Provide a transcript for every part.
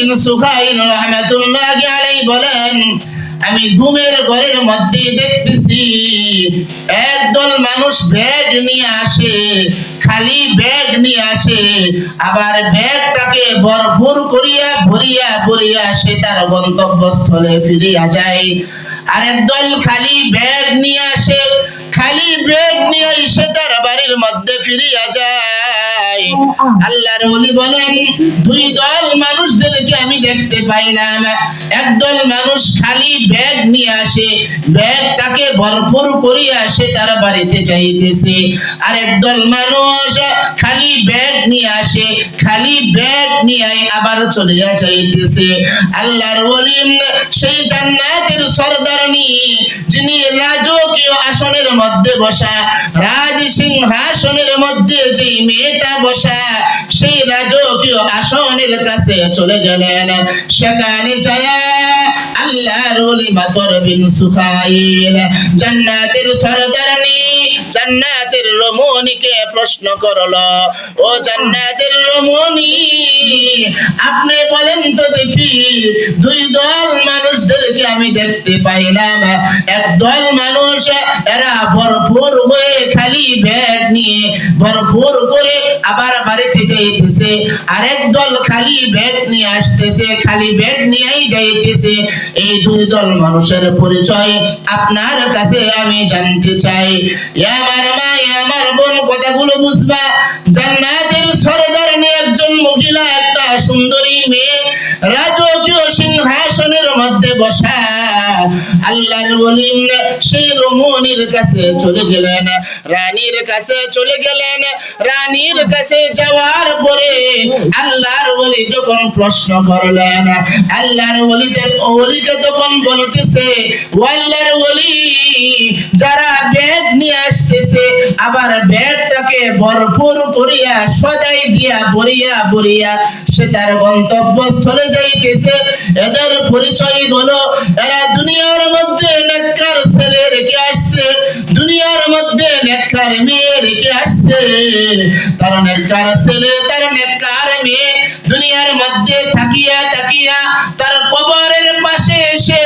বিন সুখাইল রাহমাতুল্লাহি আলাইহি বলেন, আমি ঘুমের ঘরের মধ্যে দেখতেছি একদল মানুষ ব্যাগ নিয়ে আসে, খালি ব্যাগ নিয়ে আসে, আবার ব্যাগটাকে ভরপুর করিয়া ভরিয়া ভরিয়া সে তার গন্তব্যস্থলে ফিরিয়া যায়। আরেক দল খালি ব্যাগ নিয়ে আসে, খালি ব্যাগ নিয়ে এসে তার বাড়ির মধ্যে ফিরিয়া যায়। আল্লাহর ওলি বলেন, দুই দল মানুষদেরকে আমি দেখতে পাইলাম। একদল মানুষ খালি ব্যাগ নিয়ে আসে, ব্যাগটাকে ভরপুর করিয়া সে তার বাড়িতে যাইতেছে। আর একদল মানুষ খালি ব্যাগ নিয়ে আসে, খালি ব্যাগ নিয়ে আবার চলিয়া যাইতেছে। আল্লাহর ওলি সেই জান্নাতের সরদারনি, যিনি রাজকীয় আসনের মধ্যে বসা, রাজ সিংহাসনের মধ্যে যে মেয়েটা বসা, সেই রাজকীয় আসনের কাছে চলে গেলেন। সেখানে যায় আল্লাহর ওলি মাতর বিন সুখাইল জান্নাতের সরদারনি, জান্নাতের রমণীকে প্রশ্ন করলো, ও জান্নাতের রমণী, আপনি বলেন তো দেখি, দুই দল মানুষদেরকে আমি দেখতে পাইলাম। এক দল মানুষ এরা ভরপুর হয়ে খালি ব্যাগ নিয়ে ভরপুর করে আবার বাড়িতে যাইতেছে, আরেক দল খালি ব্যাগ নিয়ে আসতেছে, খালি ব্যাগ নিয়েই যাইতেছে। এই দুই দল মানুষের পরিচয় আপনার কাছে আমি জানতে চাই। আমার মা, আমার বোন, কথাগুলো বুঝবা। জান্নাতের সরদারনি একজন মহিলা, একটা সুন্দরী মেয়ে, রাজকীয় সিংহাসনের মধ্যে বসা। আল্লাহর ওলি সেই রমণীর কাছে চলে গেলেন, রানীর কাছে চলে গেলেন। রানীর কাছে যাওয়ার পরে আল্লাহর ওলি যখন প্রশ্ন করলেন, আল্লাহর ওলিকে তখন বলতেছে, ও আল্লাহর ওলি, যারা ব্যাগ নিয়ে আসতেছে আবার ব্যাগটাকে ভরপুর করিয়া সদাই দিয়া ভরিয়া ভরিয়া সে তার গন্তব্যস্থলে যাইতেছে, এদের পরিচয় হলো এরা দুনিয়ার মধ্যে নেককার ছেলে রেখে আসছে, দুনিয়ার মধ্যে নেককার মেয়ে রেখে আসছে। তার নেককার ছেলে, তার নেককার মেয়ে দুনিয়ার মধ্যে থাকিয়া থাকিয়া তার কবরের পাশে এসে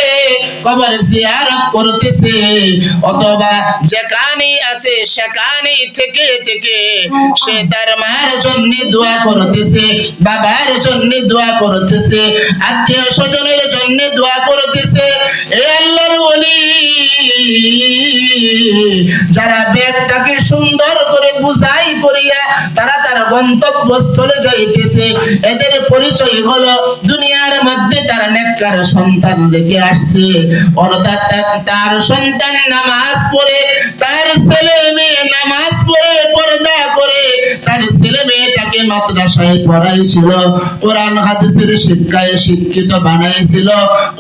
কবর জিয়ারত করতেছে, অথবা যেখানে আছে সেখানে থেকে থেকে সে তার মার জন্য দোয়া করতেছে, বাবার জন্য দোয়া করতেছে, আত্মীয় স্বজনের জন্য দোয়া করতেছে। এ আল্লাহর ওলি, যারা ব্যাগটাকে সুন্দর করে বুঝাই করিয়া তারা তার গন্তব্যস্থলে যাইতেছে, এদের পরিচয় হলো দুনিয়ার মধ্যে তারা নেককার সন্তান রেখে আসছে, অর্থাৎ তার সন্তান নামাজ পড়ে, তার ছেলে মেয়ে নামাজ পড়ে পর্দা করে, তার ছেলে মেয়েটাকে মাদ্রাসায় পড়াইছিল, কোরআন হাদিসের শিক্ষায় শিক্ষিত বানাইছিল।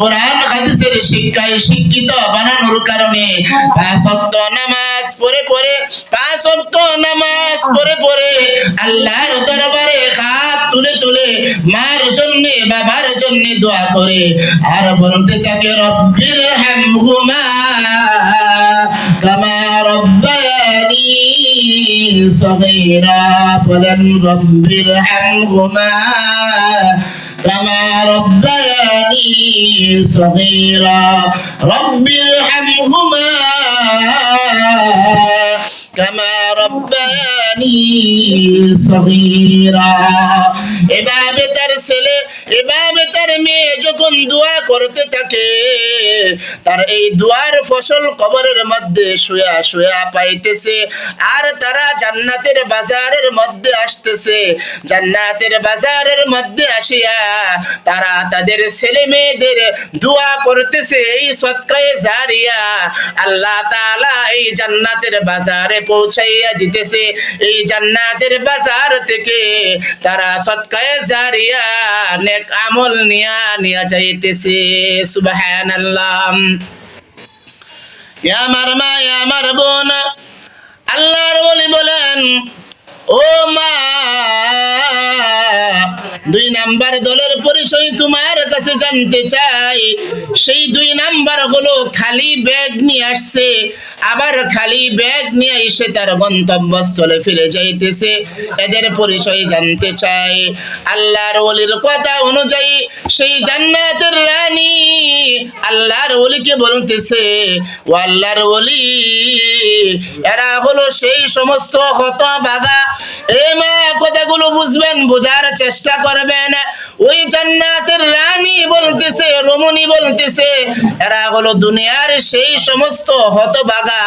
কোরআন হাদিসের শিক্ষায় শিক্ষিত বানানোর কারণে পাঁচ ওয়াক্ত নামাজ পড়ে পড়ে, পাঁচ ওয়াক্ত নামাজ পড়ে পড়ে আল্লাহর দরবারে হাত তুলে তুলে মার জন্য, বাবার জন্য দোয়া করে আর বলতে থাকে, রব্বির হামহুমা কামা রব্বায়ানি সগীরা। বলেন, রব্বির হামহুমা কামা রব্বায়ানি সগীরা, রব্বির হামহুমা কামা রব্বায়ানি সগীরা। এভাবে তার ছেলে, এভাবে তার মেয়ে যখন দোয়া করতে থাকে, তার এই দোয়ার ফসল কবরের মধ্যে শুয়া শুয়া পাইতেছে, আর তারা জান্নাতের বাজারের মধ্যে আসতেছে। জান্নাতের বাজারের মধ্যে আসিয়া তারা তাদের ছেলে মেয়েদের দোয়া করতেছে, এই সদকায়ে জারিয়া আল্লাহ তাআলা এই জান্নাতের বাজারে পৌঁছাইয়া দিতেছে। এই জান্নাতের বাজার থেকে তারা সদকায়ে জারিয়া নেক আমল নিয়া যাইতেছে। সুবহানাল্লাহ। আমার মা, আমার বোন, আল্লাহর ওলি বলেন, ও মা, দুই নাম্বার দলের পরিচয় তোমার কাছে জানতে চাই। সেই দুই নাম্বার হলো খালি ব্যাগ নিয়ে আসছে, আবার খালি ব্যাগ নিয়ে এসে তার গন্তব্যস্থলে ফিরে যাইতেছে। এদের পরিচয় জানতে চাই। আল্লাহর ওলির কথা অনুযায়ী সেই জান্নাতের রানী আল্লাহর ওলিকে বলতেছে, ও আল্লাহর ওলি, এরা হলো সেই সমস্ত হতভাগা। এ মা, কথাগুলো বুঝবেন, বোঝার চেষ্টা করবেন। ওই জান্নাতের রানী বলতেছে, রমণী বলতেছে, এরা হলো দুনিয়ার সেই সমস্ত হতভাগা,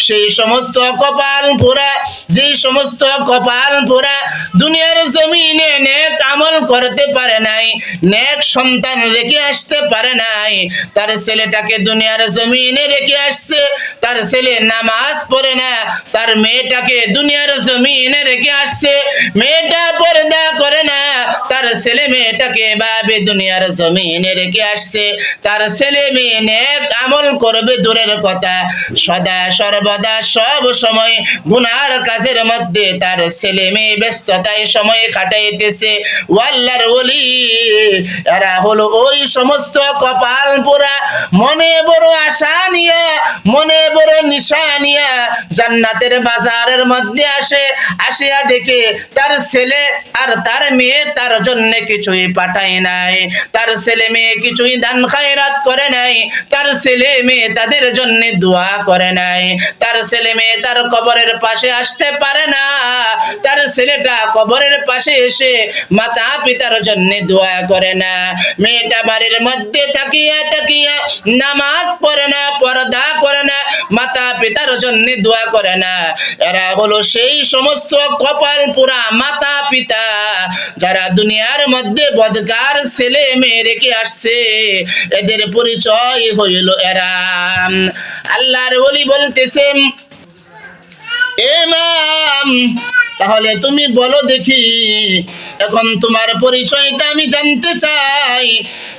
সেই সমস্ত কপাল পোড়া, যেই সমস্ত কপাল পোড়া দুনিয়ার জমিনে নেক আমল করতে পারে নাই, নেক সন্তান রেখে আসতে পারে নাই। তার ছেলেটাকে দুনিয়ার জমিনে রেখে আসছে, তার ছেলে নামাজ পড়ে না। তার মেয়েটাকে দুনিয়ার জমিনে রেখে আসছে, মেয়েটা পর্দা করে না। তার ছেলে মেয়েটাকে ভাবে দুনিয়ার জমিনে রেখে আসছে, তার ছেলে মেয়ে নেক আমল করবে দূরের কথা, সদা সর্বদা সব সময় গুনার কাজের মধ্যে তার ছেলে মেয়ে ব্যস্ততায় সময় কাটাইতেছে। আল্লাহর ওলি, এরা হলো ওই সমস্ত কপাল পোড়া, মনে বড় আশা নিয়া, মনে বড় নিশা নিয়া জান্নাতের বাজারের মধ্যে আসিয়া দেখে তার ছেলে আর তার মেয়ে তার জন্য কিছুই পাঠায় নাই, তার ছেলে মেয়ে কিছুই দান খায়রাত করে নাই, তার ছেলে মেয়ে তাদের জন্য দোয়া করে নাই, তার ছেলে মেয়ে তার কবরের পাশে আসতে পারে না, তার ছেলেটা কবরের পাশে এসে মাতা পিতার জন্য দোয়া করে না, মেয়েটা বাড়ির মধ্যে তাকিয়া তাকিয়া নামাজ পড়ে না, পর্দা করে না, মাতা পিতার জন্য দোয়া করে না। এরা হলো সেই সমস্ত কপাল পোড়া মাতা পিতা যারা দুনিয়ার মধ্যে বদকার ছেলে মেয়ে রেখে আসছে। এদের পরিচয় হইল এরা। আল্লাহর ওলি বলতেছেন, ইমাম, তাহলে তুমি বলো দেখি, এখন তোমার পরিচয়টা আমি জানতে চাই।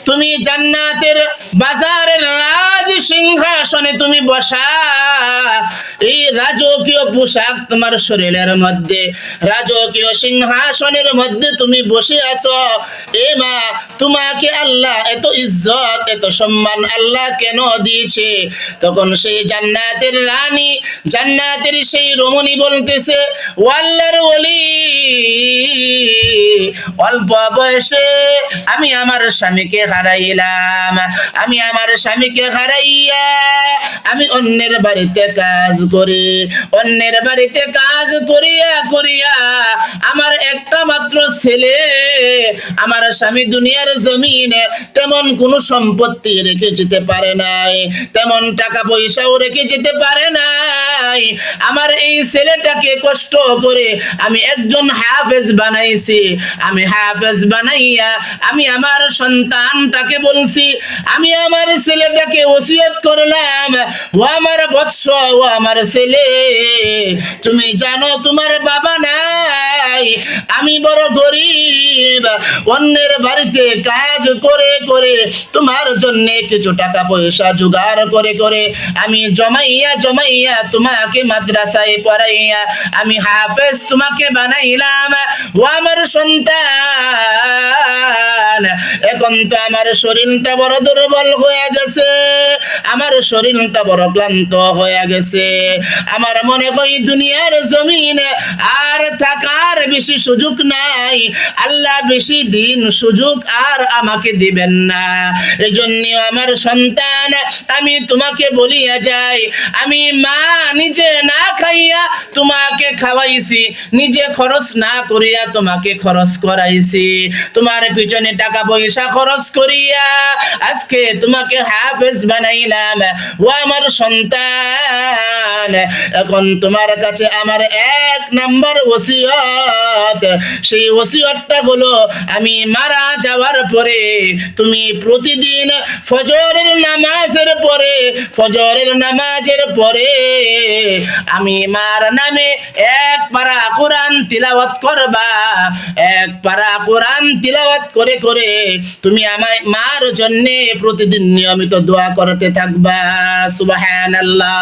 তুমি জান্নাতের বাজারের রাজ সিংহাসনে তুমি বসা, এই রাজকীয় পোশাক তোমার শরীরের মধ্যে, রাজকীয় সিংহাসনের মধ্যে তুমি বসে আছো। এ মা, তোমাকে আল্লাহ এত ইজ্জত এত সম্মান আল্লাহ কেন দিয়েছে? তখন সেই জান্নাতের রানী, জান্নাতের সেই রমণী বলতেছে, ও আল্লাহর ওলি, অল্প বয়সে আমি আমার স্বামীকে হারাইলাম, আমি আমার স্বামীকে হারাইয়া আমি অন্যের বাড়িতে কাজ করি, অন্যের বাড়িতে কাজ করিয়া করিয়া আমার একটা মাত্র ছেলে, আমার স্বামী দুনিয়ার জমিনে তেমন কোনো সম্পত্তি রেখে যেতে পারে নাই, তেমন টাকা পয়সাও রেখে যেতে পারে নাই। আমার এই ছেলেটাকে কষ্ট করে আমি একজন হাফেজ বানাইছি, আমি হাফেজ বানাইয়া আমি আমার সন্তানটাকে বলছি, আমি আমার ছেলেটাকে ওসিয়ত করলাম, ও আমার বৎস, ও আমার ছেলে, তুমি জানো তোমার বাবা নাই, আমি বড় গরিব, অন্যের বাড়িতে কাজ করে করে তোমার জন্য কিছু টাকা পয়সা জোগাড় করে করে আমি জমাইয়া জমাইয়া তোমাকে মাদ্রাসায় পড়াইয়া আমি হাফেজ তোমাকে বানাইলাম। ও আমার সন্তান, এখন তো আমার শরীরটা বড় দুর্বল হয়ে গেছে, আমার শরীরটা বড় ক্লান্ত হয়ে গেছে, আমার মনে হয় দুনিয়ার জমিনে আর থাকার বেশি সুযোগ নাই, আল্লাহ বেশি দিন সুযোগ আর আমাকে দিবেন না। এই জন্য আমার সন্তান, আমি তোমাকে বলিয়া যাই, আমি মা নিজে না খাইয়া তোমাকে খাওয়াইছি, নিজে খরচ না করিয়া তোমাকে খরচ করাইছি, তোমার পিছনে টাকা পয়সা খরচ করিয়া আজকে তোমাকে হাফেজ বানাইলাম। ও আমার সন্তান, এখন তোমার কাছে আমার এক নাম্বার ওসিয়ত, সেই ওসিয়তটা হলো আমি মারা যাওয়ার পরে তুমি প্রতিদিন ফজরের নামাজের পরে, ফজরের নামাজের পরে আমি মার নামে এক পারা কোরআন তিলাওয়াত করবা, এক পারা কোরআন তিলাওয়াত করে করে তুমি আমায় মার জন্য প্রতিদিন নিয়মিত দোয়া করতে থাকবা। সুবহানাল্লাহ।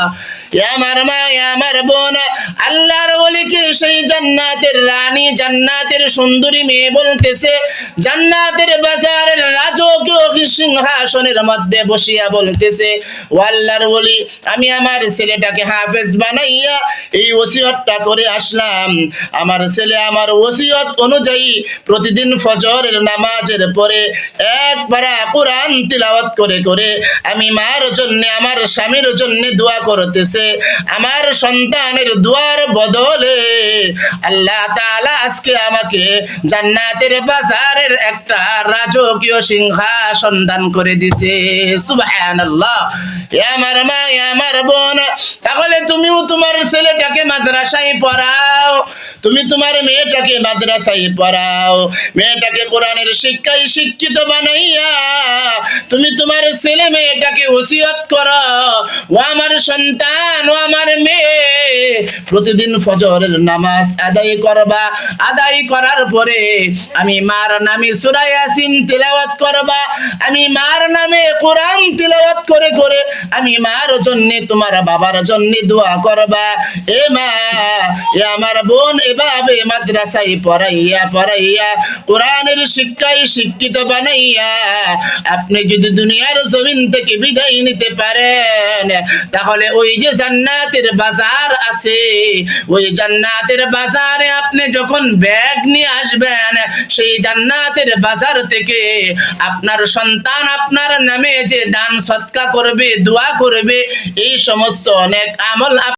আমার মা আমার বোন, আল্লাহর ওলিকে সেই জান্নাতের রানী, জান্নাতের সুন্দরী মেয়ে বলতেছে, জান্নাতের বাজারের রাজকীয় সিংহাসনের মধ্যে বসিয়া বলতেছে, ও আল্লাহর ওলি, আমি আমার ছেলেটাকে হাফেজ বানাইয়া এই ওসিয়তটা করে আসলাম। আমার ছেলে আমার ওসিয়ত অনুযায়ী প্রতিদিন ফজরের নামাজের পরে এক পারা কোরআন তিলাওয়াত করে করে আমি মার জন্য, আমার স্বামীর জন্য দোয়া করতেছে। আমার সন্তানের দোয়ার বদলে আল্লাহ তাআলা আজকে আমাকে জান্নাতের বাজারের একটা রাজকীয় সিংহাসন দান করে দিছে। সুবহানাল্লাহ। আমার মা আমার বোন, তাহলে তুমিও তোমার ছেলেটাকে মাদ্রাসায় পড়াও, তুমি তোমার মেয়েটাকে মাদ্রাসায় পড়াও, মেয়েটাকে কোরআনের শিক্ষায় শিক্ষিত বানাইয়া তুমি তোমার ছেলে মেয়েটাকে ওসিয়ত করো, ও আমার সন্তান, ও আমার মেয়ে, প্রতিদিন ফজরের নামাজ আদায় করবা, আদায় করার পরে আমি মার নামে সূরা ইয়াসিন তিলাওয়াত করবা, আমি মার নামে কোরআন তিলাওয়াত করে করে আমি মার জন্য, তোমার বাবার জন্য দোয়া করবা। এ মা, এ আমার বোন, এভাবে মাদ্রাসায় পড়াইয়া পড়াইয়া কোরআনের শিক্ষায় শিক্ষিত বানাইয়া আপনি যদি দুনিয়ার জমিন থেকে বিদায় নিতে পারেন, তাহলে ওই যে জান্নাতের বাজার আছে, ওই জান্নাতের বাজারে আপনি যখন ব্যাগ নিয়ে আসবেন, সেই জান্নাতের বাজার থেকে আপনার সন্তান আপনার নামে যে দান সদকা করবে, দোয়া করবে, এই সমস্ত অনেক আমল